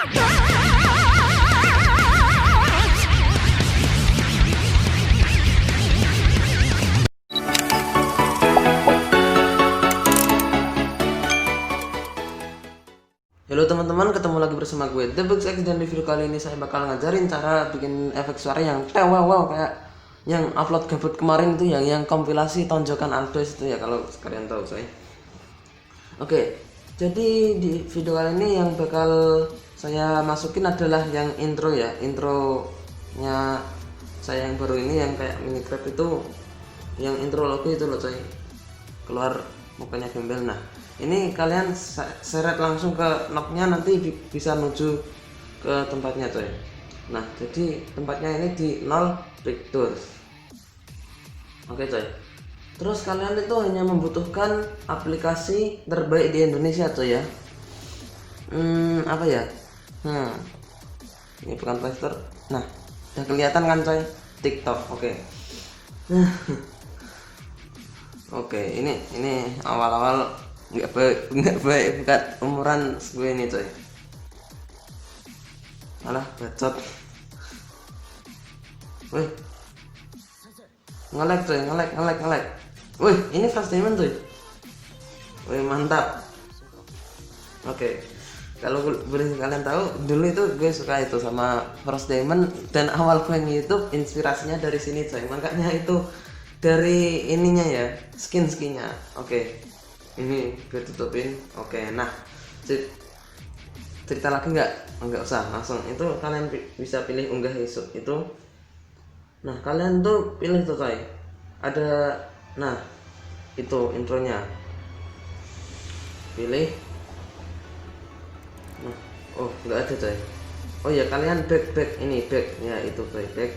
Halo teman-teman, ketemu lagi bersama gue TheBugsX, dan di video kali ini saya bakal ngajarin cara bikin efek suara yang wow kayak yang upload gabut kemarin itu, yang kompilasi tonjokan Aldos itu ya, kalau kalian tahu saya. Oke, jadi di video kali ini yang bakal saya masukin adalah yang intro ya, intronya saya yang baru ini, yang kayak Minecraft itu, yang intro logo itu loh coy, keluar mukanya gembel. Nah ini kalian seret langsung ke knocknya, nanti bisa menuju ke tempatnya coy. Nah jadi tempatnya ini di 0 backdoor. Oke coy, terus kalian itu hanya membutuhkan aplikasi terbaik di Indonesia coy ya. Apa ya, ini bukan Playstore. Nah udah kelihatan kan coy, TikTok. Oke. Oke, ini awal-awal nggak baik bukan umuran gue ini coy. Alah bacot. Wih, nge-lag coy, nge-lag. Wih, ini flash diamond coy. Wih mantap. Oke, kalau boleh kalian tahu, dulu itu gue suka itu sama Frost Diamond, dan awal gue YouTube inspirasinya dari sini coy. Makanya itu dari ininya ya, skinnya. Oke, ini gue tutupin. Oke, nah cerita lagi nggak usah, langsung itu kalian bisa pilih unggah esok itu. Nah kalian tuh pilih tuh coy, ada, nah itu intronya, pilih. Nah, oh nggak ada coy. Oh ya, kalian back ini back ya, itu back.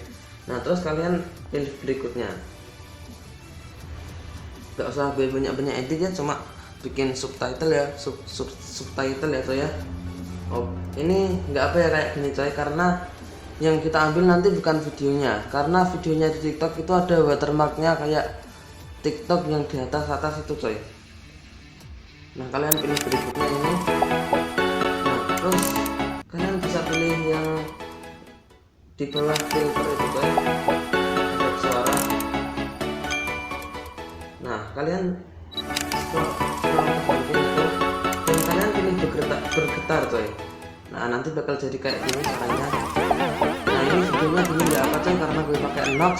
Nah terus kalian pilih berikutnya, nggak usah banyak edit ya, cuma bikin subtitle ya, subtitle ya coy ya. Oh ini nggak apa ya kayak gini coy, karena yang kita ambil nanti bukan videonya, karena videonya di TikTok itu ada watermarknya kayak TikTok yang di atas itu coy. Nah kalian pilih berikutnya ini. Nah terus kalian bisa pilih yang di bawah filter itu coy, efek suara. Nah kalian scroll ke bagian itu, dan kalian pilih bergetar coy. Nah nanti bakal jadi kayak gini caranya. Nah ini videonya gini nggak apa coy, karena gue pakai Nox,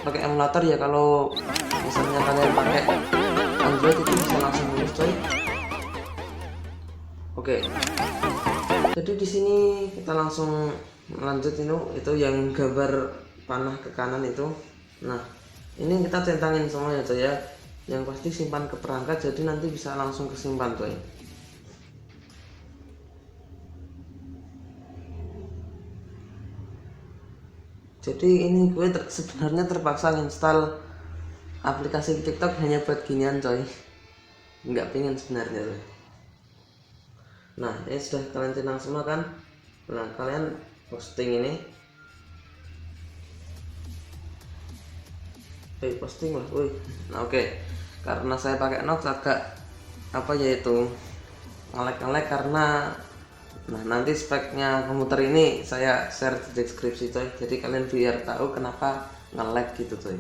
pakai emulator ya. Kalau misalnya kalian pakai Android itu bisa langsung mulus coy. Oke, jadi di sini kita langsung lanjut. Itu yang gambar panah ke kanan itu. Nah ini kita centangin semua ya coy ya, yang pasti simpan ke perangkat, jadi nanti bisa langsung kesimpan coy. Jadi ini gue sebenarnya terpaksa install aplikasi TikTok hanya buat ginian coy, nggak pengen sebenarnya coy. Nah ini sudah kalian centang semua kan. Nah kalian posting ini, posting lah. Nah oke, karena saya pakai Nox agak apa ya itu, nge-lag karena, nah nanti speknya komputer ini saya share di deskripsi coy, jadi kalian biar tahu kenapa nge-lag gitu coy.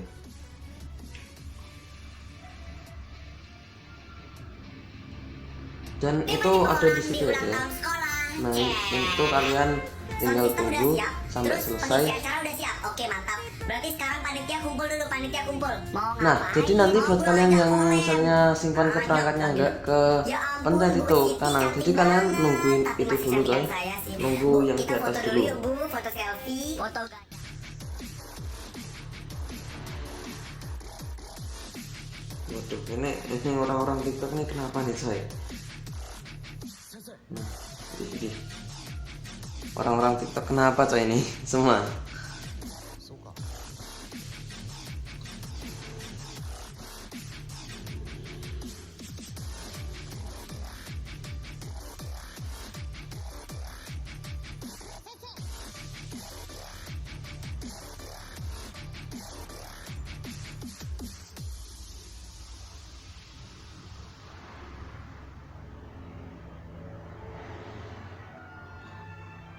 Dan itu ada di situ ya coy. Nah itu kalian tinggal tunggu sampai selesai. Oke mantap. Berarti sekarang panitia kumpul dulu, panitia kumpul. Nah jadi nanti buat kalian yang misalnya simpan ke perangkatnya nggak ke pencet itu kanan, jadi kalian nungguin itu dulu coy, nunggu yang di atas dulu. Foto selfie, foto. Waduh, ini orang-orang TikTok ini kenapa nih coy? Nah ini orang-orang TikTok kenapa coy ini semua?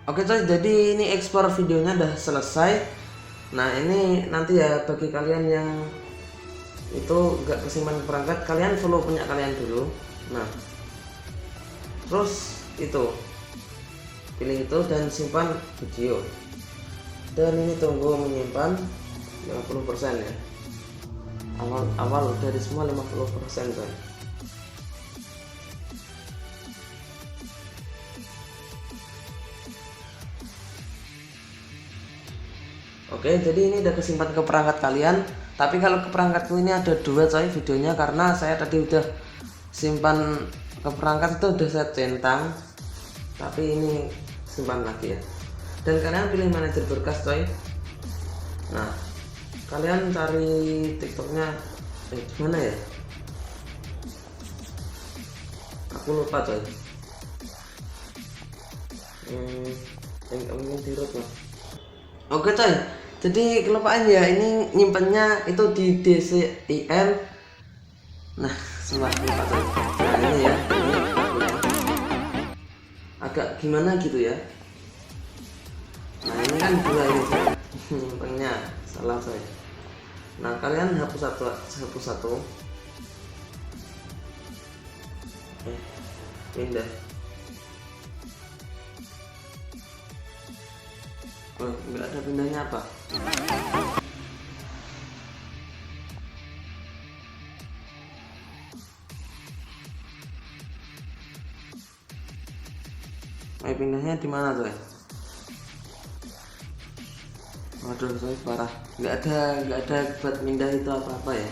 Oke coy, jadi ini ekspor videonya udah selesai. Nah ini nanti ya bagi kalian yang itu gak kesimpan perangkat, kalian follow punya kalian dulu. Nah terus itu pilih itu dan simpan video, dan ini tunggu menyimpan 50% ya. Awal dari semua 50% coy. Oke, jadi ini udah kesimpan ke perangkat kalian. Tapi kalau ke perangkatku ini ada dua coy videonya, karena saya tadi udah simpan ke perangkat itu udah saya centang, tapi ini simpan lagi ya. Dan kalian pilih manajer berkas coy. Nah kalian cari tiktoknya gimana ya, aku lupa coy. Ini di root lah. Oke coy, jadi kelupaan ya, ini nyimpennya itu di DCIM. Nah sumpah lupa coy. Nah ini ya, ini agak gimana gitu ya. Nah ini kan dua ini coy. Nyimpennya salah coy. Nah kalian hapus satu. Pindah. Oh, nggak ada pindahnya apa? Pindahnya di mana tuh? Waduh, saya parah. Nggak ada buat pindah itu apa-apa ya.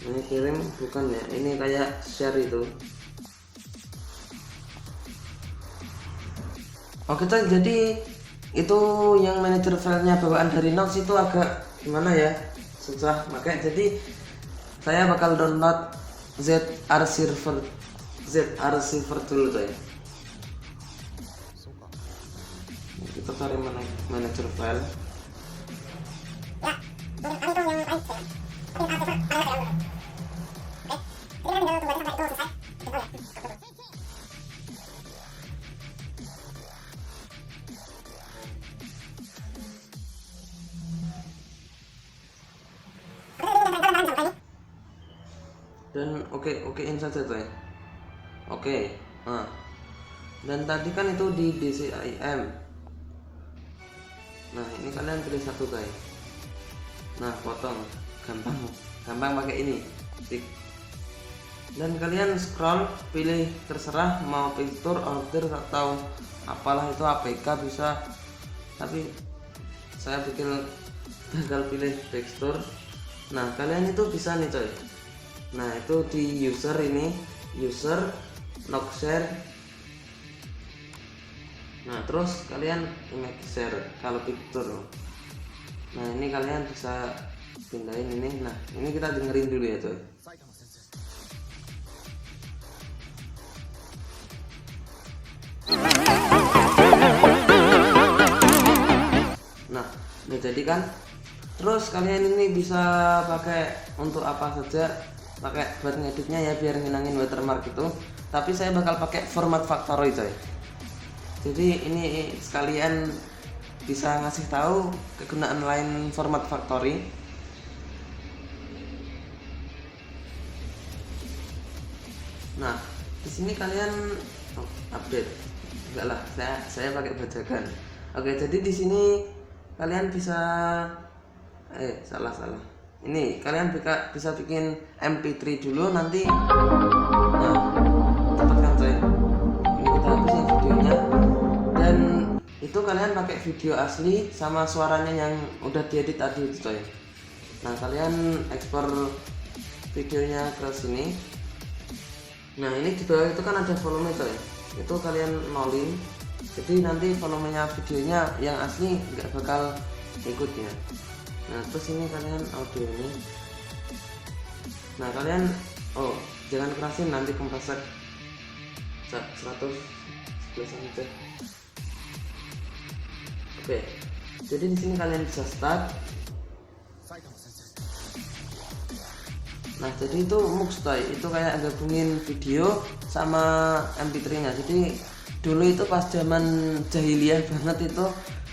Ini kirim bukan ya? Ini kayak share itu. Oke coy, jadi itu yang manajer filenya bawaan dari Nox itu agak gimana ya, susah. Makanya jadi saya bakal download ZR Server dulu coy. Kita cari manajer file. Dan okein saja coy. Oke. Nah dan tadi kan itu di DCIM. Nah ini kalian pilih satu coy. Nah potong, gampang pakai ini tik. Dan kalian scroll, pilih terserah mau picture, order atau apalah itu, APK bisa, tapi saya bakal pilih tekstur. Nah kalian itu bisa nih coy. Nah itu di user ini, user log share. Nah terus kalian image share kalau picture. Nah ini kalian bisa pindahin ini. Nah ini kita dengerin dulu ya coy. Nah udah jadi kan. Terus kalian ini bisa pakai untuk apa saja, pakai buat ngeditnya ya biar ngilangin watermark itu. Tapi saya bakal pakai format factory coy. Jadi ini sekalian bisa ngasih tahu kegunaan lain format factory. Nah di sini kalian update, enggak lah, saya pakai bajakan. Oke, jadi di sini kalian bisa salah. Ini kalian bisa bikin MP3 dulu nanti. Nah dapatkan coy. Ini kita hapusin videonya. Dan itu kalian pakai video asli sama suaranya yang udah diedit tadi itu coy. Nah kalian ekspor videonya ke sini. Nah ini di bawah itu kan ada volume coy, itu kalian nolin, jadi nanti volumenya videonya yang asli nggak bakal ikut ya. Nah terus ini kalian audio ini. Nah kalian jangan kerasin, nanti kompresor 111 aja. Oke, jadi di sini kalian bisa start. Nah jadi itu mux coy, itu kayak gabungin video sama MP3 nya. Jadi dulu itu pas zaman jahiliyah banget itu,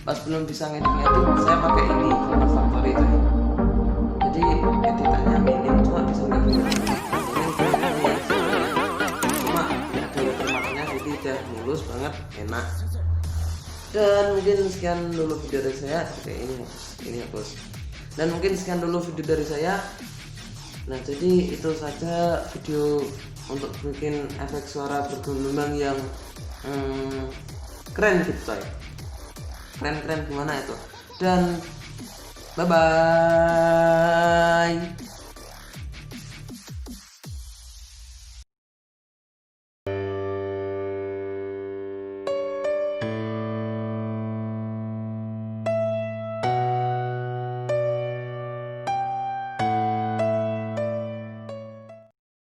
pas belum bisa ngedit saya pakai ini Final Factory itu. Jadi editannya minim, cuma bisa ngedit. Cuma ada watermarknya, jadi udah mulus banget, enak. Dan mungkin sekian dulu video dari saya. Oke, ini hapus. Dan mungkin sekian dulu video dari saya. Nah, jadi itu saja video untuk bikin efek suara bergelombang yang keren gitu coy. Keren gimana itu. Dan bye bye.